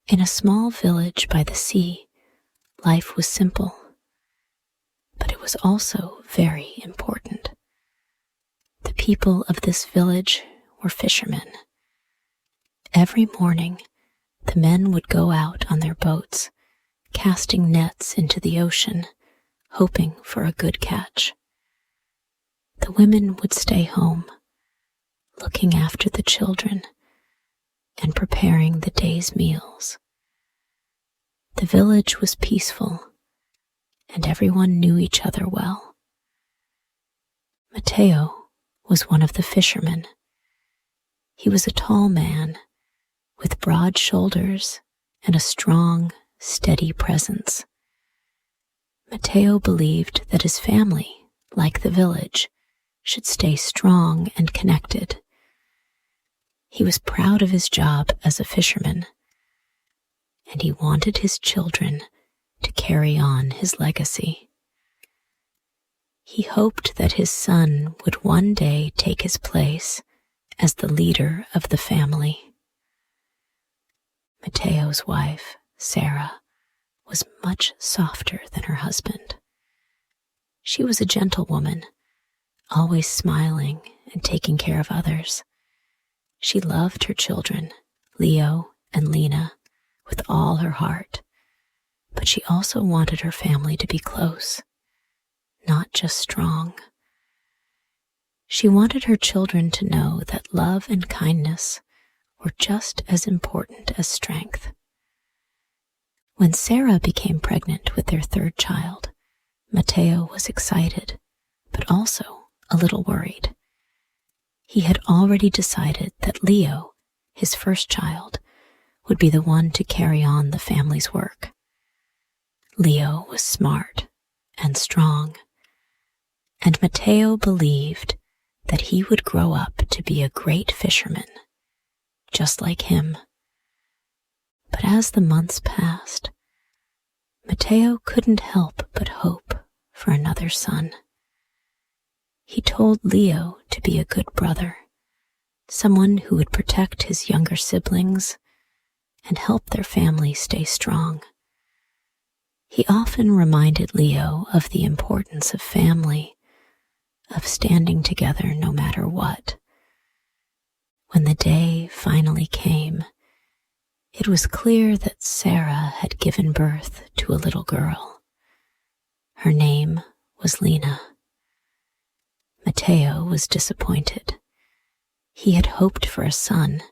In a small village by the sea, life was simple, but it was also very important. The people of this village were fishermen. Every morning, the men would go out on their boats, casting nets into the ocean, hoping for a good catch. The women would stay home, looking after the children and preparing the day's meals. The village was peaceful, and everyone knew each other well. Matteo was one of the fishermen. He was a tall man with broad shoulders and a strong, steady presence. Matteo believed that his family, like the village, should stay strong and connected. He was proud of his job as a fisherman, and he wanted his children to carry on his legacy. He hoped that his son would one day take his place as the leader of the family. Matteo's wife, Sarah, was much softer than her husband. She was a gentle woman, always smiling and taking care of others. She loved her children, Leo and Lena, with all her heart, but she also wanted her family to be close, not just strong. She wanted her children to know that love and kindness were just as important as strength. When Sarah became pregnant with their third child, Matteo was excited, but also a little worried. He had already decided that Leo, his first child, would be the one to carry on the family's work. Leo was smart and strong, and Matteo believed that he would grow up to be a great fisherman, just like him. But as the months passed, Matteo couldn't help but hope for another son. He told Leo to be a good brother, someone who would protect his younger siblings and help their family stay strong. He often reminded Leo of the importance of family, of standing together no matter what. When the day finally came, it was clear that Sarah had given birth to a little girl. Her name was Lena. Matteo was disappointed. He had hoped for a son,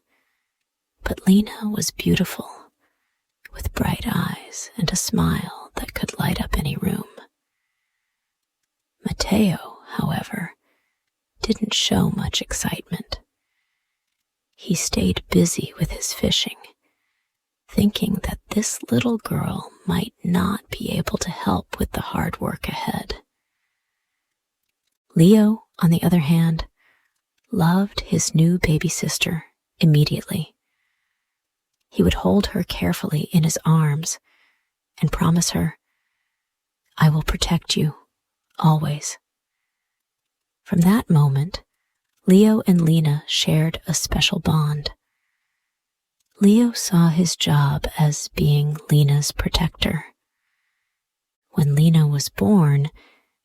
but Lena was beautiful, with bright eyes and a smile that could light up any room. Matteo, however, didn't show much excitement. He stayed busy with his fishing, thinking that this little girl might not be able to help with the hard work ahead. Leo, on the other hand, loved his new baby sister immediately. He would hold her carefully in his arms and promise her, "I will protect you, always." From that moment, Leo and Lena shared a special bond. Leo saw his job as being Lena's protector. When Lena was born,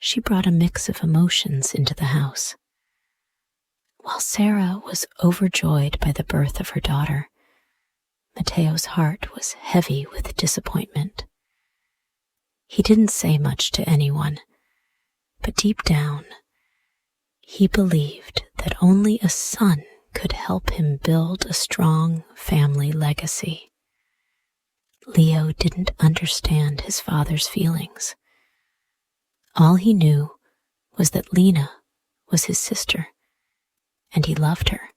she brought a mix of emotions into the house. While Sarah was overjoyed by the birth of her daughter, Matteo's heart was heavy with disappointment. He didn't say much to anyone, but deep down, he believed that only a son could help him build a strong family legacy. Leo didn't understand his father's feelings. All he knew was that Lena was his sister, and he loved her.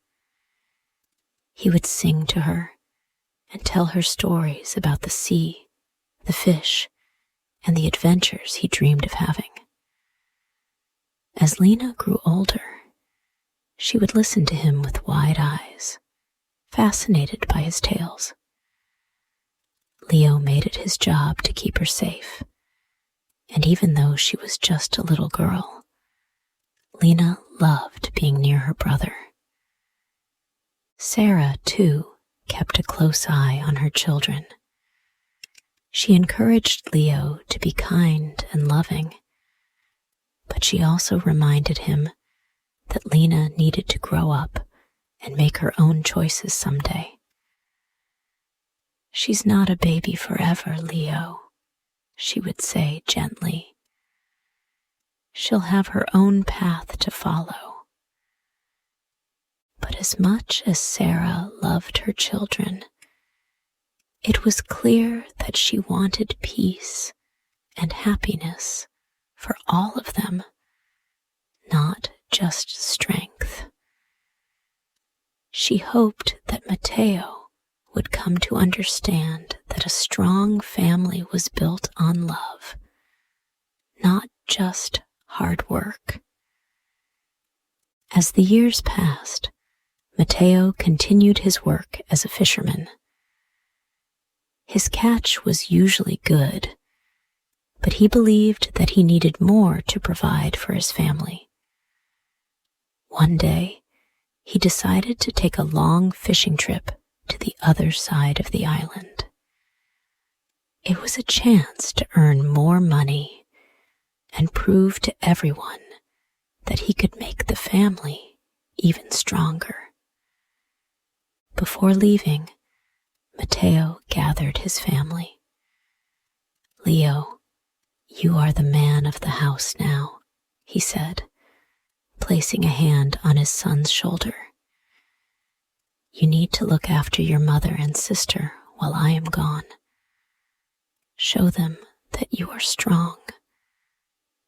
He would sing to her and tell her stories about the sea, the fish, and the adventures he dreamed of having. As Lena grew older, she would listen to him with wide eyes, fascinated by his tales. Leo made it his job to keep her safe, and even though she was just a little girl, Lena loved being near her brother. Sarah, too, kept a close eye on her children. She encouraged Leo to be kind and loving, but she also reminded him that Lena needed to grow up and make her own choices someday. "She's not a baby forever, Leo," she would say gently. "She'll have her own path to follow." But as much as Sarah loved her children, it was clear that she wanted peace and happiness for all of them, not just strength. She hoped that Matteo would come to understand that a strong family was built on love, not just hard work. As the years passed, Matteo continued his work as a fisherman. His catch was usually good, but he believed that he needed more to provide for his family. One day, he decided to take a long fishing trip to the other side of the island. It was a chance to earn more money and prove to everyone that he could make the family even stronger. Before leaving, Matteo gathered his family. "Leo, you are the man of the house now," he said, placing a hand on his son's shoulder. "You need to look after your mother and sister while I am gone. Show them that you are strong,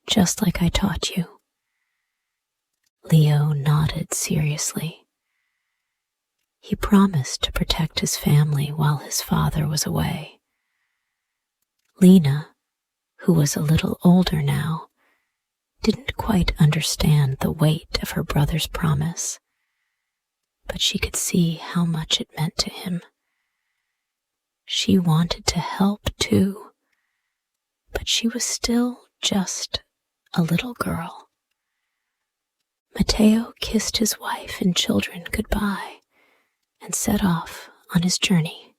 just like I taught you." Leo nodded seriously. He promised to protect his family while his father was away. Lena, who was a little older now, didn't quite understand the weight of her brother's promise, but she could see how much it meant to him. She wanted to help too, but she was still just a little girl. Matteo kissed his wife and children goodbye and set off on his journey.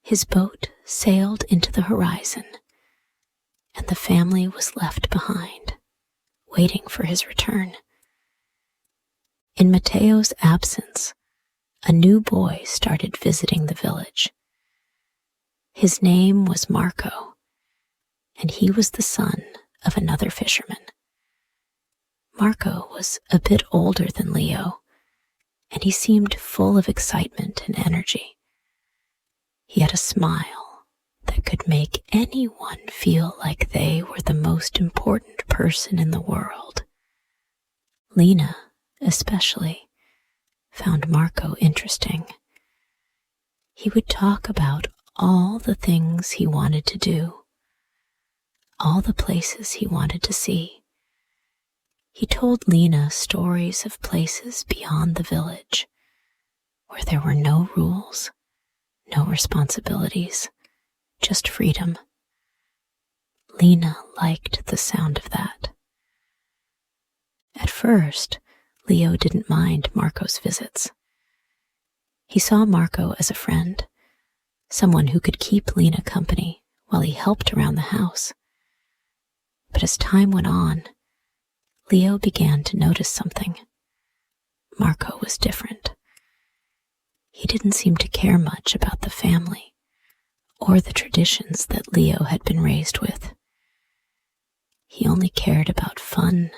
His boat sailed into the horizon, and the family was left behind, waiting for his return. In Matteo's absence, a new boy started visiting the village. His name was Marco, and he was the son of another fisherman. Marco was a bit older than Leo, and he seemed full of excitement and energy. He had a smile that could make anyone feel like they were the most important person in the world. Lena, especially, found Marco interesting. He would talk about all the things he wanted to do, all the places he wanted to see. He told Lena stories of places beyond the village, where there were no rules, no responsibilities, just freedom. Lena liked the sound of that. At first, Leo didn't mind Marco's visits. He saw Marco as a friend, someone who could keep Lena company while he helped around the house. But as time went on, Leo began to notice something. Marco was different. He didn't seem to care much about the family or the traditions that Leo had been raised with. He only cared about fun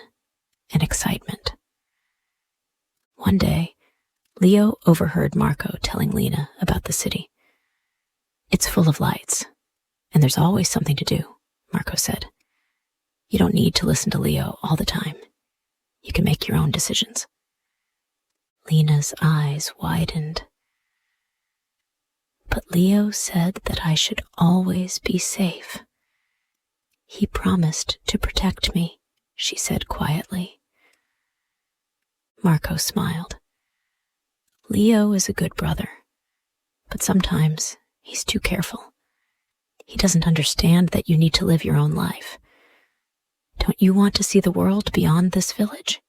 and excitement. One day, Leo overheard Marco telling Lena about the city. "It's full of lights, and there's always something to do," Marco said. "You don't need to listen to Leo all the time. You can make your own decisions." Lena's eyes widened. "But Leo said that I should always be safe. He promised to protect me," she said quietly. Marco smiled. "Leo is a good brother, but sometimes he's too careful. He doesn't understand that you need to live your own life. Don't you want to see the world beyond this village?"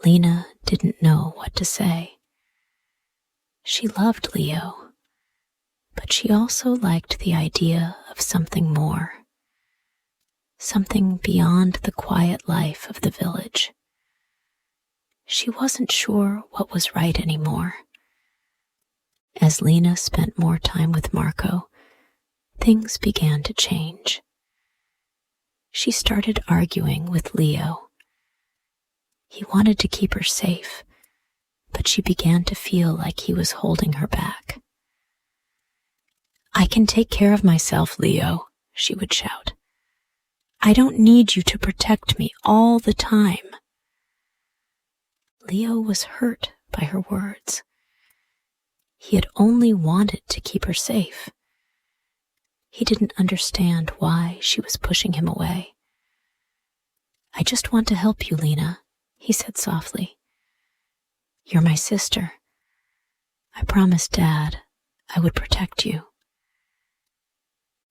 Lena didn't know what to say. She loved Leo, but But she also liked the idea of something more, something beyond the quiet life of the village. She wasn't sure what was right anymore. As Lena spent more time with Marco, things began to change. She started arguing with Leo. He wanted to keep her safe, but she began to feel like he was holding her back. "I can take care of myself, Leo," she would shout. "I don't need you to protect me all the time." Leo was hurt by her words. He had only wanted to keep her safe. He didn't understand why she was pushing him away. "I just want to help you, Lena," he said softly. "You're my sister. I promised Dad I would protect you."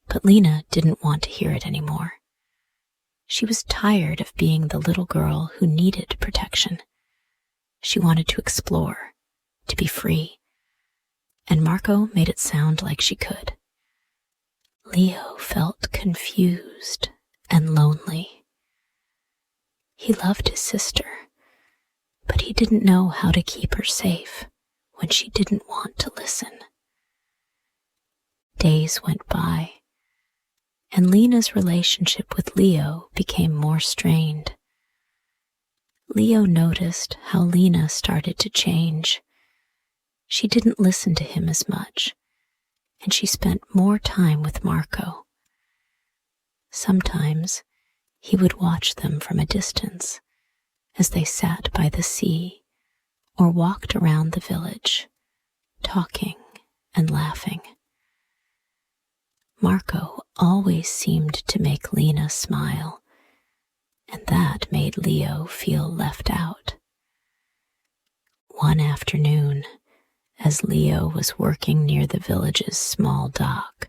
But Lena didn't want to hear it anymore. She was tired of being the little girl who needed protection. She wanted to explore, to be free, and Marco made it sound like she could. Leo felt confused and lonely. He loved his sister, but he didn't know how to keep her safe when she didn't want to listen. Days went by, and Lena's relationship with Leo became more strained. Leo noticed how Lena started to change. She didn't listen to him as much, and she spent more time with Marco. Sometimes he would watch them from a distance as they sat by the sea or walked around the village, talking and laughing. Marco always seemed to make Lena smile, and that made Leo feel left out. One afternoon, as Leo was working near the village's small dock,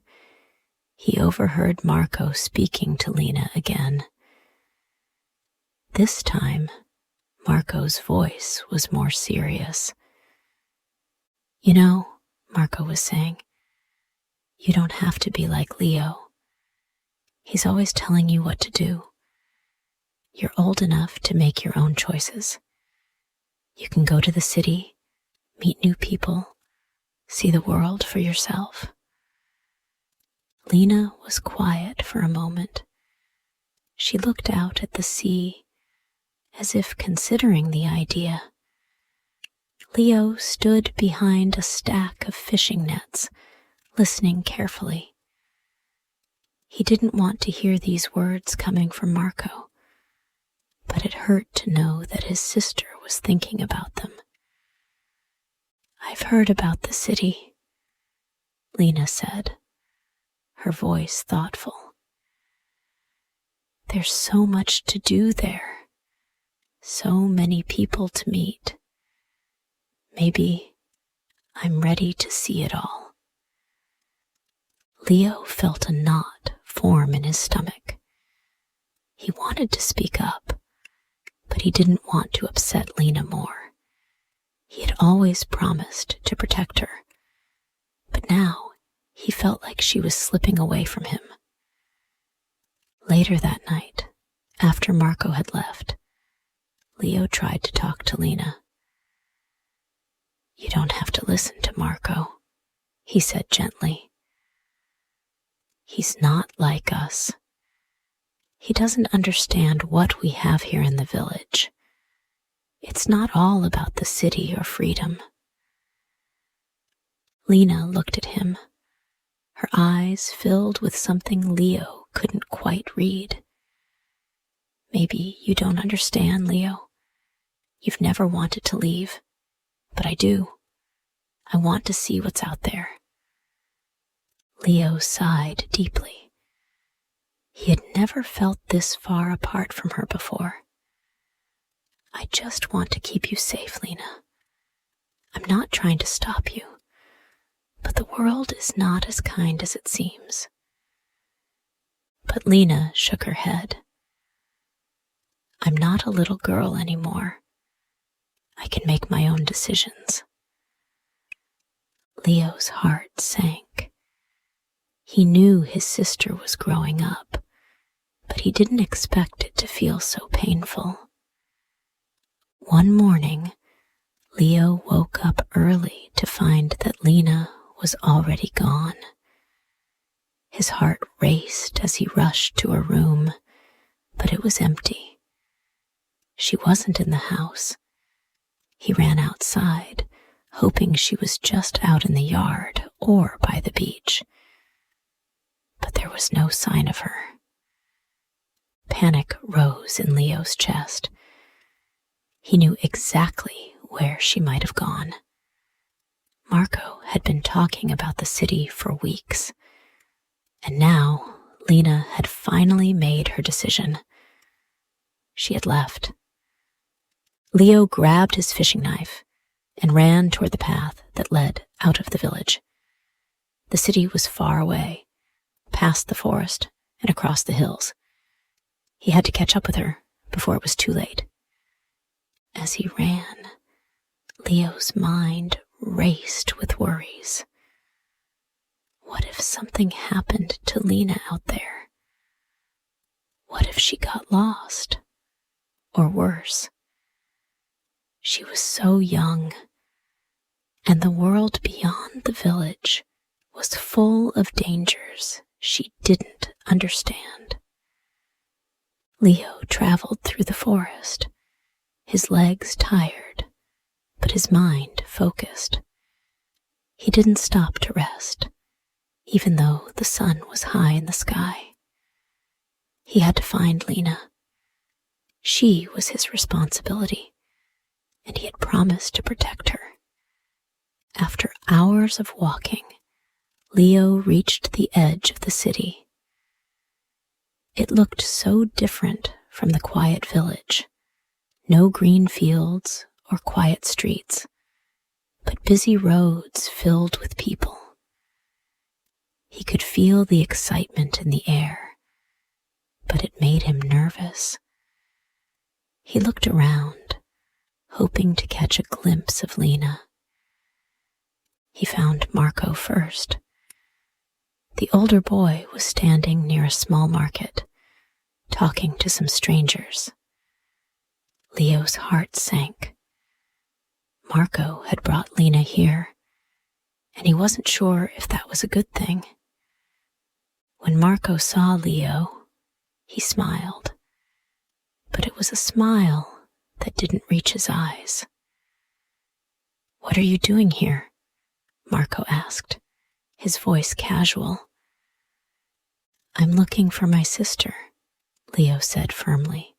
he overheard Marco speaking to Lena again. This time, Marco's voice was more serious. "You know," Marco was saying, "you don't have to be like Leo. He's always telling you what to do. You're old enough to make your own choices. You can go to the city, meet new people, see the world for yourself." Lena was quiet for a moment. She looked out at the sea, as if considering the idea. Leo stood behind a stack of fishing nets, listening carefully. He didn't want to hear these words coming from Marco, but it hurt to know that his sister was thinking about them. "I've heard about the city," Lena said, her voice thoughtful. "There's so much to do there, so many people to meet. Maybe I'm ready to see it all." Leo felt a knot form in his stomach. He wanted to speak up, but he didn't want to upset Lena more. He had always promised to protect her, but now he felt like she was slipping away from him. Later that night, after Marco had left, Leo tried to talk to Lena. "You don't have to listen to Marco," he said gently. "He's not like us. He doesn't understand what we have here in the village. It's not all about the city or freedom." Lena looked at him, her eyes filled with something Leo couldn't quite read. "Maybe you don't understand, Leo. You've never wanted to leave, but I do. I want to see what's out there." Leo sighed deeply. He had never felt this far apart from her before. "I just want to keep you safe, Lena. I'm not trying to stop you, but the world is not as kind as it seems." But Lena shook her head. "I'm not a little girl anymore. I can make my own decisions." Leo's heart sank. He knew his sister was growing up, but he didn't expect it to feel so painful. One morning, Leo woke up early to find that Lena was already gone. His heart raced as he rushed to her room, but it was empty. She wasn't in the house. He ran outside, hoping she was just out in the yard or by the beach. But there was no sign of her. Panic rose in Leo's chest. He knew exactly where she might have gone. Marco had been talking about the city for weeks, and now Lena had finally made her decision. She had left. Leo grabbed his fishing knife and ran toward the path that led out of the village. The city was far away, past the forest and across the hills. He had to catch up with her before it was too late. As he ran, Leo's mind raced with worries. What if something happened to Lena out there? What if she got lost? Or worse, she was so young, and the world beyond the village was full of dangers she didn't understand. Leo traveled through the forest, his legs tired, but his mind focused. He didn't stop to rest, even though the sun was high in the sky. He had to find Lena. She was his responsibility, and he had promised to protect her. After hours of walking, Leo reached the edge of the city. It looked so different from the quiet village. No green fields or quiet streets, but busy roads filled with people. He could feel the excitement in the air, but it made him nervous. He looked around, hoping to catch a glimpse of Lena. He found Marco first. The older boy was standing near a small market, talking to some strangers. Leo's heart sank. Marco had brought Lena here, and he wasn't sure if that was a good thing. When Marco saw Leo, he smiled, but it was a smile that didn't reach his eyes. "What are you doing here?" Marco asked, his voice casual. "I'm looking for my sister," Leo said firmly.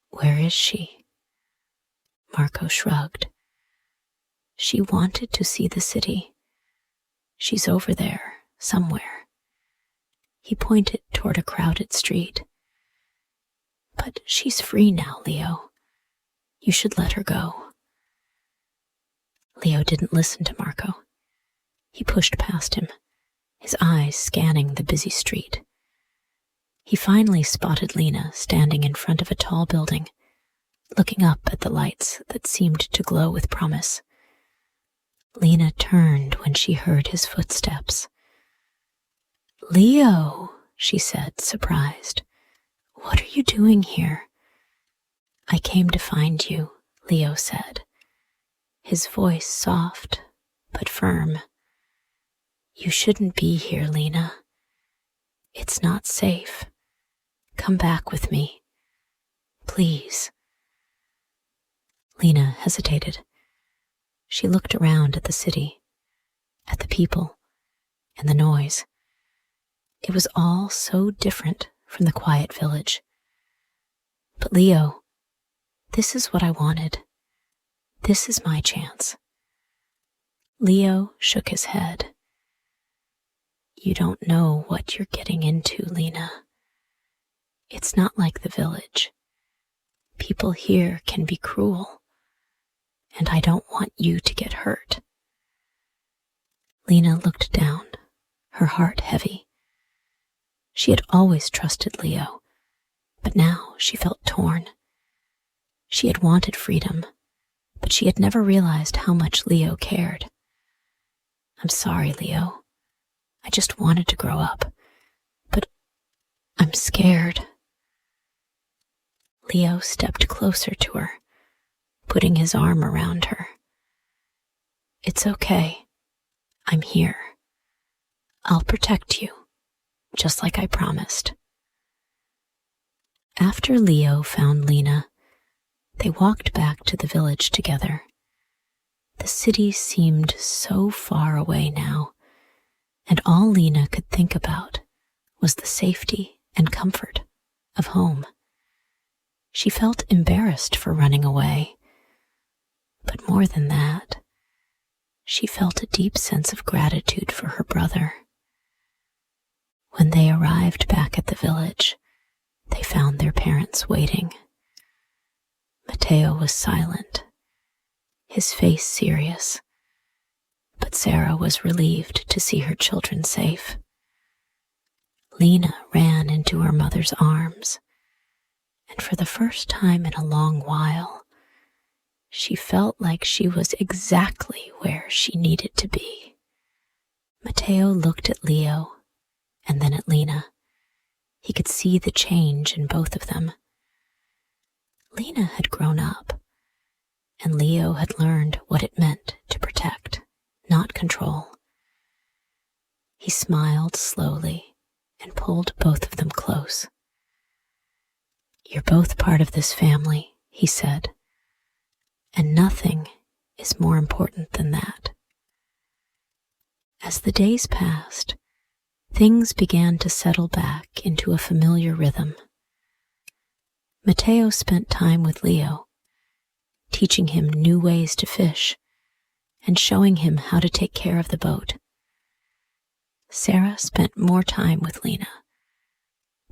"Where is she?" Marco shrugged. "She wanted to see the city. She's over there, somewhere." He pointed toward a crowded street. "But she's free now, Leo. You should let her go." Leo didn't listen to Marco. He pushed past him, his eyes scanning the busy street. He finally spotted Lena standing in front of a tall building, looking up at the lights that seemed to glow with promise. Lena turned when she heard his footsteps. "Leo," she said, surprised. "What are you doing here?" "I came to find you," Leo said, his voice soft but firm. "You shouldn't be here, Lena. It's not safe. Come back with me. Please." Lena hesitated. She looked around at the city, at the people, and the noise. It was all so different from the quiet village. "But Leo, this is what I wanted. This is my chance." Leo shook his head. "You don't know what you're getting into, Lena. It's not like the village. People here can be cruel, and I don't want you to get hurt." Lena looked down, her heart heavy. She had always trusted Leo, but now she felt torn. She had wanted freedom, but she had never realized how much Leo cared. "I'm sorry, Leo. I just wanted to grow up, but I'm scared. Leo stepped closer to her, putting his arm around her. It's okay. I'm here. I'll protect you, just like I promised. After Leo found Lena, they walked back to the village together. The city seemed so far away now, and all Lena could think about was the safety and comfort of home. She felt embarrassed for running away, but more than that, she felt a deep sense of gratitude for her brother. When they arrived back at the village, they found their parents waiting. Matteo was silent, his face serious, but Sarah was relieved to see her children safe. Lena ran into her mother's arms, and for the first time in a long while, she felt like she was exactly where she needed to be. Matteo looked at Leo and then at Lena. He could see the change in both of them. Lena had grown up, and Leo had learned what it meant to protect, not control. He smiled slowly and pulled both of them close. You're both part of this family, he said, and nothing is more important than that. As the days passed, things began to settle back into a familiar rhythm. Matteo spent time with Leo, teaching him new ways to fish and showing him how to take care of the boat. Sarah spent more time with Lena,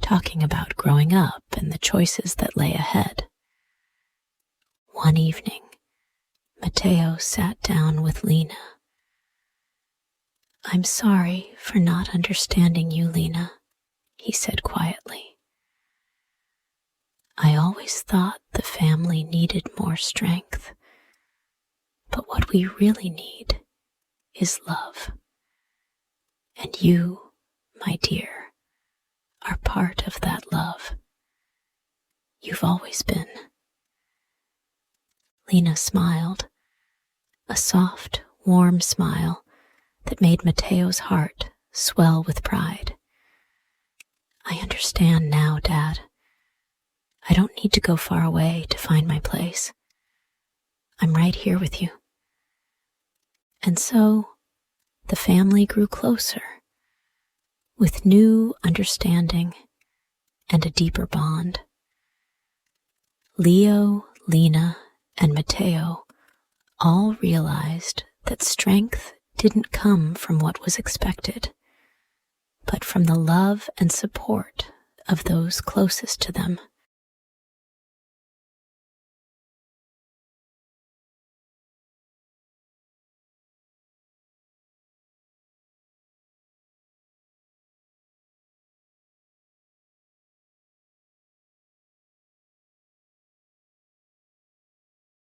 talking about growing up and the choices that lay ahead. One evening, Matteo sat down with Lena. I'm sorry for not understanding you, Lena, he said quietly. I always thought the family needed more strength, but what we really need is love. And you, my dear, are part of that love. You've always been. Lena smiled, a soft, warm smile that made Matteo's heart swell with pride. I understand now, Dad. I don't need to go far away to find my place. I'm right here with you. And so, the family grew closer, with new understanding and a deeper bond. Leo, Lena, and Matteo all realized that strength didn't come from what was expected, but from the love and support of those closest to them.